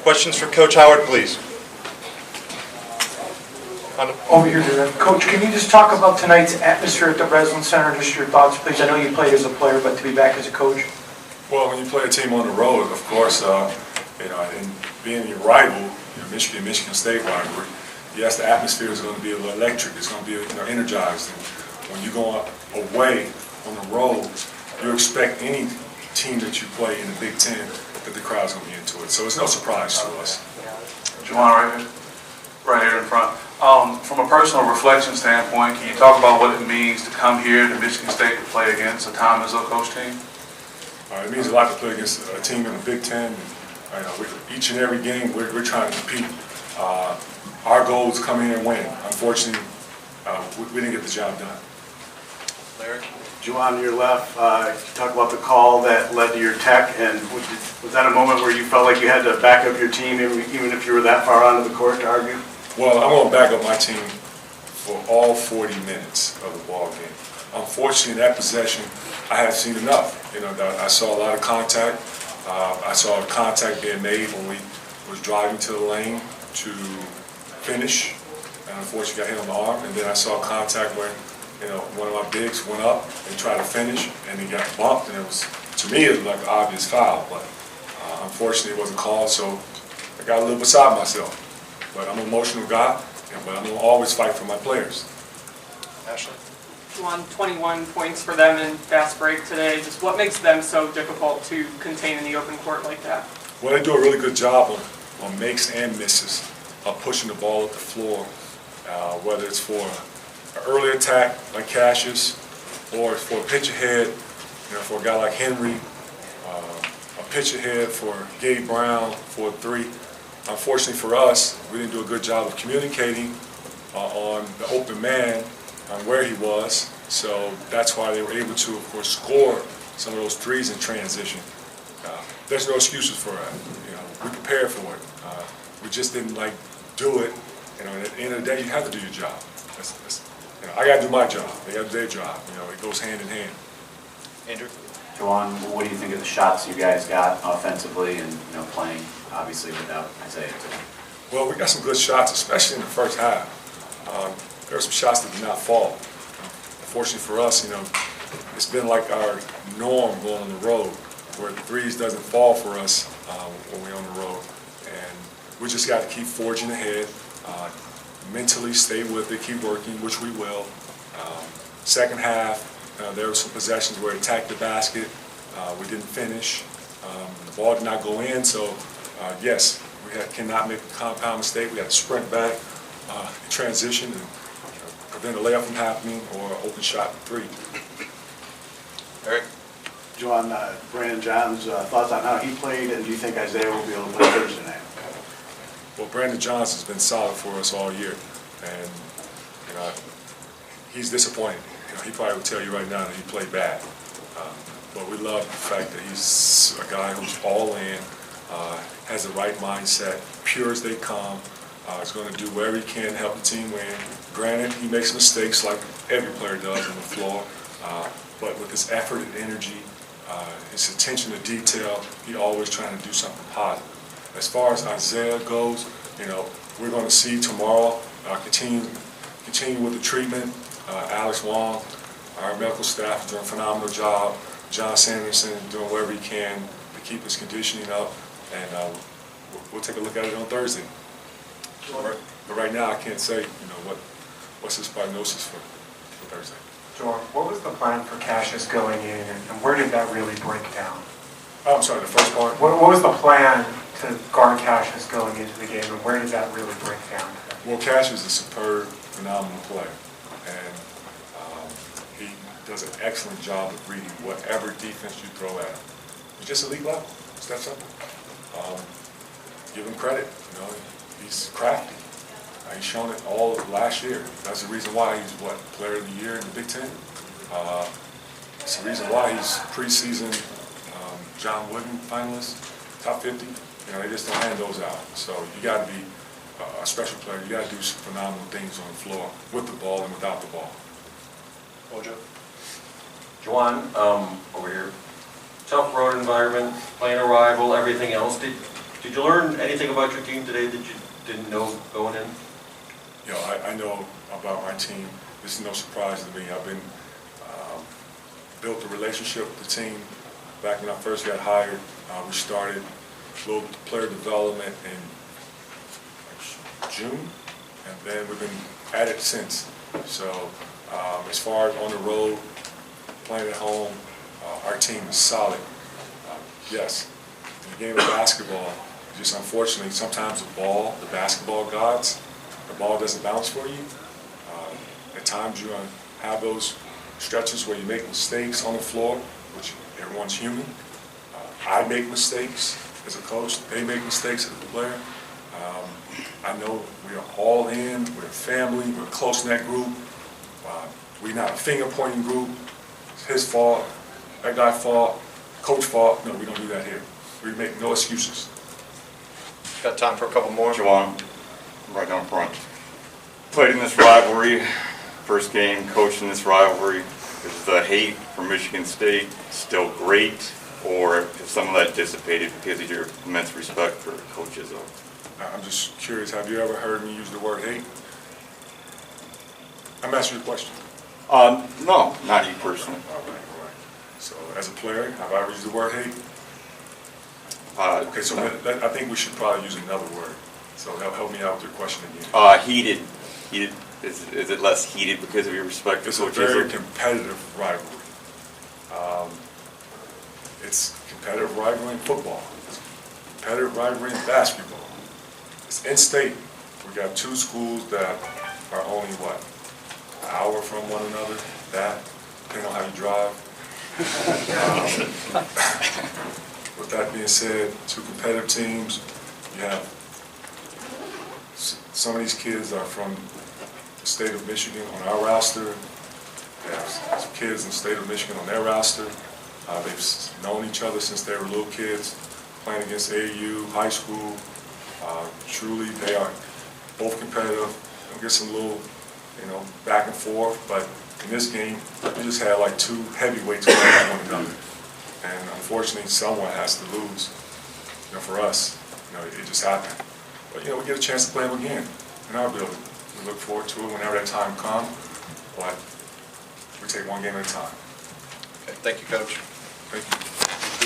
Questions for Coach Howard, please. Over here to them. Coach, can you just talk about tonight's atmosphere at the Breslin Center? Just your thoughts, please. I know you played as a player, but to be back as a coach? Well, when you play a team on the road, of course, and being your rival, Michigan State rivalry, yes, the atmosphere is going to be a little electric. It's going to be energized. And when you go away on the road, you expect any team that you play in the Big Ten that the crowd's going to be into it. So it's no surprise to us. Juwan, right here in front. From a personal reflection standpoint, can you talk about what it means to come here to Michigan State to play against a time as a coach team? It means a lot to play against a team in the Big Ten. Each and every game, we're trying to compete. Our goal is to come in and win. Unfortunately, we didn't get the job done. Larry? Juwan, on your left, talk about the call that led to your tech, and was that a moment where you felt like you had to back up your team, even if you were that far onto the court to argue? Well, I'm going to back up my team for all 40 minutes of the ball game. Unfortunately, in that possession, I haven't seen enough. I saw a lot of contact. I saw contact being made when we was driving to the lane to finish, and unfortunately got hit on the arm. And then I saw contact where one of my bigs went up and tried to finish, and he got bumped. And it was, to me, it was like an obvious foul, but unfortunately it wasn't called. So I got a little beside myself. But I'm an emotional guy, but I'm going to always fight for my players. Ashley? Juwan, 21 points for them in fast break today. Just what makes them so difficult to contain in the open court like that? Well, they do a really good job on makes and misses of pushing the ball up the floor, whether it's for an early attack like Cassius or for a pitch ahead, for a guy like Henry, a pitch ahead for Gabe Brown for a three. Unfortunately for us, we didn't do a good job of communicating on the open man, on where he was. So that's why they were able to, of course, score some of those threes in transition. There's no excuses for that. We prepared for it. We just didn't do it. At the end of the day, you have to do your job. I got to do my job. They got to do their job. It goes hand in hand. Andrew? Juwan, what do you think of the shots you guys got offensively and playing obviously without Isaiah today? Well, we got some good shots, especially in the first half. There were some shots that did not fall. Unfortunately for us, it's been like our norm going on the road, where the threes doesn't fall for us when we're on the road. And we just got to keep forging ahead, mentally stay with it, keep working, which we will. Second half, there were some possessions where we attacked the basket. We didn't finish. The ball did not go in, so yes, we cannot make a compound mistake. We had to sprint back, transition, and prevent a layup from happening or open shot three. Eric? Juwan, Brandon John's thoughts on how he played, and do you think Isaiah will be able to play Thursday night? Well, Brandon Johns has been solid for us all year, and he's disappointed. He probably would tell you right now that he played bad, but we love the fact that he's a guy who's all in, has the right mindset, pure as they come. Is going to do whatever he can to help the team win. Granted, he makes mistakes like every player does on the floor, but with his effort and energy, his attention to detail, he's always trying to do something positive. As far as Isaiah goes, we're going to see tomorrow, continue with the treatment. Alex Wong, our medical staff, is doing a phenomenal job. John Sanderson is doing whatever he can to keep his conditioning up, and we'll take a look at it on Thursday. But right now, I can't say, what's his prognosis for Thursday. Juwan, what was the plan for Cassius going in, and where did that really break down? I'm sorry, the first part? What was the plan to guard Cassius going into the game, and where did that really break down? Well, Cassius is a superb, phenomenal player, and he does an excellent job of reading whatever defense you throw at him. He's just elite level. It's that simple. Give him credit. He's crafty. He's shown it all of last year. That's the reason why he's, Player of the Year in the Big Ten. It's the reason why he's preseason John Wooden finalist, top 50. They just don't hand those out. So you got to be a special player. You got to do some phenomenal things on the floor with the ball and without the ball. Ojo? Juwan, over here. Tough road environment, playing a rival, everything else. Did you learn anything about your team today that you didn't know going in? You know, I know about my team. This is no surprise to me. I've been built a relationship with the team back when I first got hired. We started little player development in June, and then we've been at it since. So as far as on the road, playing at home, our team is solid. Yes, in the game of basketball, just unfortunately, sometimes the basketball gods, the ball doesn't bounce for you. At times you're going to have those stretches where you make mistakes on the floor, which everyone's human. I make mistakes as a coach. They make mistakes as a player. I know we are all in. We're a family. We're a close-knit group. We're not a finger-pointing group. It's his fault, that guy's fault, coach's fault. No, we don't do that here. We make no excuses. Got time for a couple more? Juwan, right down front. Played in this rivalry, first game, coached in this rivalry. Is the hate for Michigan State still great, or has some of that dissipated because of your immense respect for Coach Izzo? I'm just curious, have you ever heard me use the word hate? I'm asking you a question. No, not you personally. All right. So as a player, have I ever used the word hate? Okay, so I think we should probably use another word. So help me out with your question again. Heated. Is it less heated because of your respect for It's a Coach very Izzo? competitive rivalry. It's competitive rivalry in football. It's competitive rivalry in basketball. It's in-state. We got two schools that are only, what, an hour from one another, that, depending on how you drive. With that being said, two competitive teams. You have some of these kids are from the state of Michigan on our roster. We have some kids in the state of Michigan on their roster. They've known each other since they were little kids, playing against AAU, high school. Truly, they are both competitive. We'll get some little, back and forth, but in this game, we just had like two heavyweights playing one another. And unfortunately, someone has to lose. For us, it just happened. But we get a chance to play them again in our building. We look forward to it whenever that time comes, but we take one game at a time. Okay, thank you, Coach. Thank you.